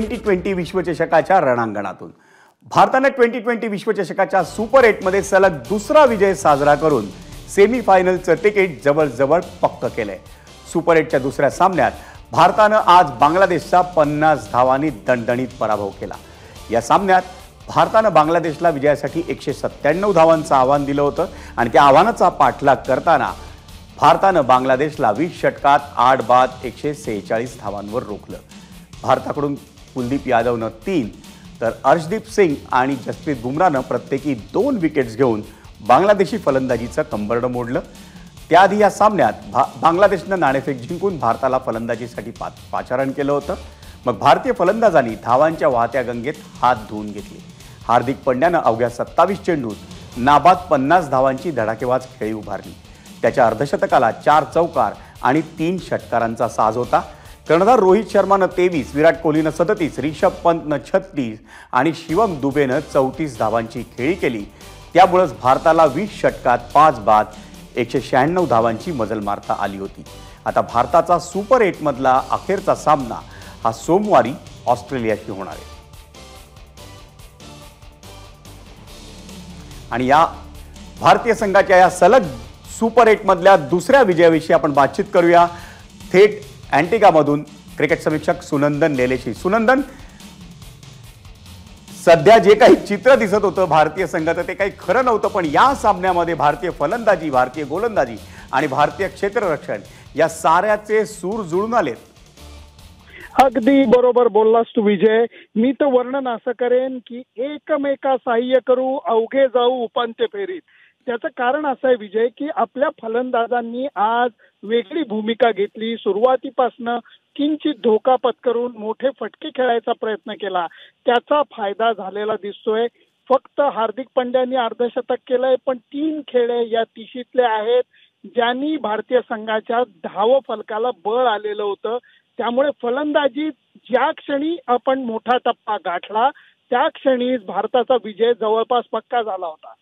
T20 विश्वचषकाच्या रणांगणातून भारताने T20 विश्वचषकाच्या super 8 मध्ये सलग दुसरा विजय साजरा करून सेमीफायनलचं तिकीट जवळजवळ पक्क केलंय। सुपर 8च्या दुसऱ्या सामन्यात भारताने आज बांगलादेशचा 50 धावांनी दणदणीत पराभव केला। या सामन्यात भारताने बांगलादेशला विजयासाठी 197 धावांचं आव्हान दिलं होतं आणि त्या आव्हानाचा पाठलाग करताना भारताने बांगलादेशला 20 षटकात 8 बाद 146 धावांवर रोखलं। भारताकडून कुलदीप यादवने 3 तर अर्शदीप सिंग आणि जसप्रीत बुमराहने प्रत्येकी 2 विकेट्स घेऊन बांगलादेशी फलंदाजीचं कंबरडं मोडलं। त्याआधी या सामन्यात बांगलादेशने नाणेफेक जिंकून भारताला फलंदाजीसाठी पाचारण केलं होतं। मग भारतीय फलंदाजांनी धावांच्या वाहत्या गंगेत हात धुवून घेतले। हार्दिक पंड्याने अवघ्या 27 चेंडूत नाबाद 50 धावांची धडाकेबाज खेळी उभारली। त्याच्या अर्धशतकाला 4 चौकार आणि 3 षटकारांचा साज होता। कर्णधार रोहित शर्माने 23, विराट कोहलीने 37, ऋषभ पंतने 36 आणि शिवम दुबेने 34 धावांची खेळी केली। त्यामुळेच भारताला 20 षटकात 5 बाद 196 धावांची मजल मारता आली होती। आता भारताचा सुपर 8 मधला अखेरचा सामना हा सोमवारी ऑस्ट्रेलियाशी होणार आहे। आणि या भारतीय संघाच्या या सलग सुपर 8 मधल्या दुसऱ्या विजयाविषयी आपण बातचीत करूया थेट अँटिगामधून क्रिकेट समीक्षक सुनंदन लेलेशी। सुनंदन, सध्या जे काही चित्र दिसत होतं भारतीय संघाचं ते काही खरं नव्हतं, पण या सामन्यामध्ये भारतीय फलंदाजी, भारतीय गोलंदाजी आणि भारतीय क्षेत्ररक्षण या साऱ्याचे सूर जुळून आलेत। अगदी बरोबर बोललास तू विजय। मी तर वर्णन असं करेन की एकमेका सहाय्य करू अवघे जाऊ उपांत्य फेरीत। त्याचं कारण असं आहे विजय की आपल्या फलंदाजांनी आज वेगळी भूमिका घेतली। सुरुवातीपासून किंचित धोका पत्करून मोठे फटके खेळायचा प्रयत्न केला, त्याचा फायदा झालेला दिसतोय। फक्त हार्दिक पंड्याने अर्धशतक केलंय, पण 3 खेळे या तिशीतले आहेत ज्यांनी भारतीय संघाच्या धावफलकाला बळ आलेलं होतं। त्यामुळे फलंदाजी ज्या क्षणी आपण मोठा टप्पा गाठला त्या क्षणीच भारताचा विजय जवळपास पक्का झाला होता।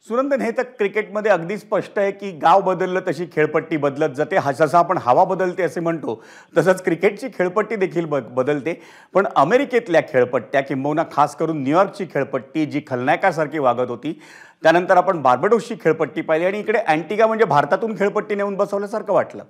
सुनंदन, हे तर क्रिकेटमध्ये अगदी स्पष्ट आहे की गाव बदललं तशी खेळपट्टी बदलत जाते। जसं आपण हवा बदलते असे म्हणतो तसंच क्रिकेटची खेळपट्टी देखील बदलते। पण अमेरिकेतल्या खेळपट्ट्या किंबहुना खास करून न्यूयॉर्कची खेळपट्टी जी खलनायकासारखी वागत होती, त्यानंतर आपण बार्बाडोसची खेळपट्टी पाहिली आणि इकडे अँटिगा म्हणजे भारतातून खेळपट्टी नेऊन बसवल्यासारखं वाटलं।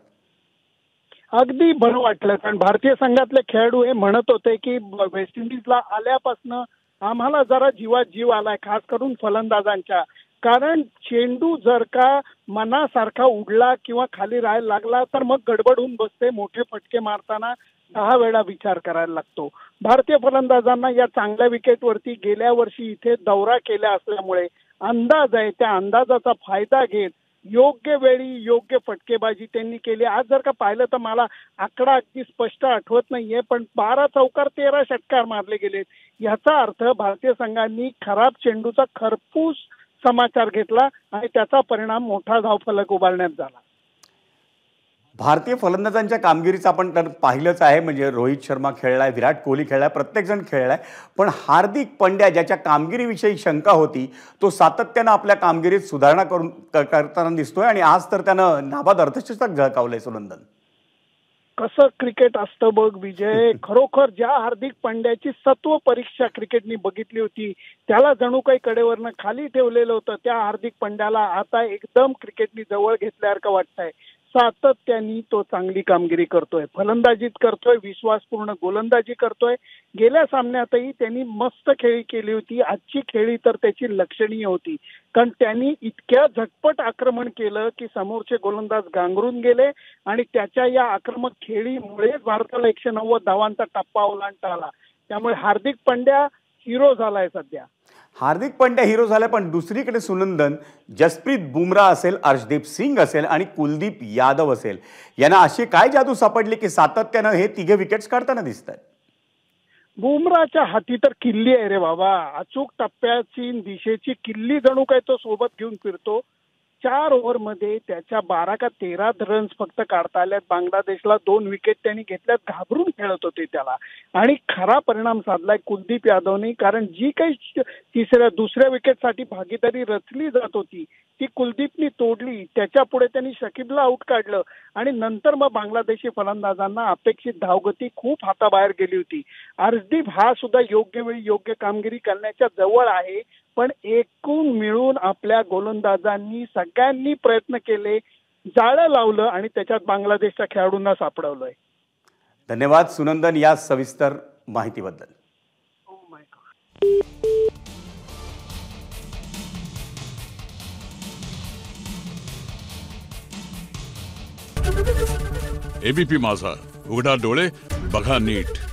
अगदी बरं वाटलं, कारण भारतीय संघातले खेळाडू हे म्हणत होते की वेस्ट इंडिजला आल्यापासून आम्हाला जरा जीवात जीव आलाय, खास करून फलंदाजांच्या। कारण चेंडू जर का मनासारखा उडला किंवा खाली राहायला लागला तर मग गडबड होऊन बसते। मोठे फटके मारताना 10 वेळा विचार करायला लागतो। भारतीय फलंदाजांना या चांगल्या विकेटवरती गेल्या वर्षी इथे दौरा केला असल्यामुळे अंदाज आहे, त्या अंदाजाचा फायदा घेत योग्य वेळी योग्य फटकेबाजी त्यांनी केली। आज जर का पाहिलं तर मला आकडा अगदी स्पष्ट आठवत नाहीये, पण 12 चौकार 13 षटकार मारले गेलेत। याचा अर्थ भारतीय संघांनी खराब चेंडूचा खरपूस समाचार घेतला आणि त्याचा परिणाम मोठा धावफलक उभारण्यात झाला। भारतीय फलंदाजांच्या कामगिरीचं आपण तर पाहिलंच आहे। म्हणजे रोहित शर्मा खेळलाय, विराट कोहली खेळलाय, प्रत्येकजण खेळलाय, पण हार्दिक पंड्या ज्याच्या कामगिरीविषयी शंका होती तो सातत्यानं आपल्या कामगिरीत सुधारणा करताना दिसतोय आणि आज तर त्यानं नाबाद अर्धशतक झळकावलंय। सुनंदन, कसं क्रिकेट असतं बघ विजय। खरोखर ज्या हार्दिक पंड्याची सत्व परीक्षा क्रिकेटनी बघितली होती, त्याला जणू काही कडेवरनं खाली ठेवलेलं होतं, त्या हार्दिक पंड्याला आता एकदम क्रिकेटनी जवळ घेतल्यासारखं वाटतंय। सातत्याने तो चांगली कामगिरी करतोय, फलंदाजीत करतोय, विश्वासपूर्ण गोलंदाजी करतोय। गेल्या सामन्यातही त्यांनी मस्त खेळी केली होती। आजची खेळी तर त्याची लक्षणीय होती, कारण त्यांनी इतक्या झटपट आक्रमण केलं की समोरचे गोलंदाज गांगरून गेले आणि त्याच्या या आक्रमक खेळीमुळेच भारताला 190 धावांचा टप्पा ओलांडता आला। त्यामुळे हार्दिक पंड्या हिरो झालाय सध्या। हार्दिक पंड्या हिरो झाला, पण दुसरीकडे सुनंदन, जसप्रीत बुमराह असेल, अर्शदीप सिंग असेल आणि कुलदीप यादव असेल, यांना अशी काय जादू सापडली की सातत्यानं हे तिघे विकेट्स काढताना दिसतात। बुमराहच्या हाती तर किल्ली आहे रे बाबा। अचूक टप्प्याची दिशेची किल्ली जणू काय तो सोबत घेऊन फिरतो। 4 ओव्हरमध्ये त्याच्या 12 का 13 रन्स फक्त काढता आल्यात. बांगलादेशला 2 विकेट त्यांनी घेतल्यात. घाबरून खेळत होते त्याला आणि खरा परिणाम साधलाय कुलदीप यादवने. कारण जी काही दुसऱ्या विकेटसाठी भागीदारी रचली जात होती ती कुलदीपनी तोडली. त्याच्या पुढे त्यांनी शकीबला आऊट काढलं आणि नंतर मग बांगलादेशी फलंदाजांना अपेक्षित धावगती खूप हाताबाहेर गेली होती. अर्शदीप हा सुद्धा योग्य वेळी योग्य कामगिरी करण्याच्या जवळ आहे, पण एकूण मिळून आपल्या गोलंदाजांनी सगळ्यांनी प्रयत्न केले, जाळं लावलं आणि त्याच्यात बांगलादेशच्या खेळाडूंना सापडवलंय. धन्यवाद सुनंदन या सविस्तर माहितीबद्दल. एबीपी माझा, उघडा डोळे बघा नीट.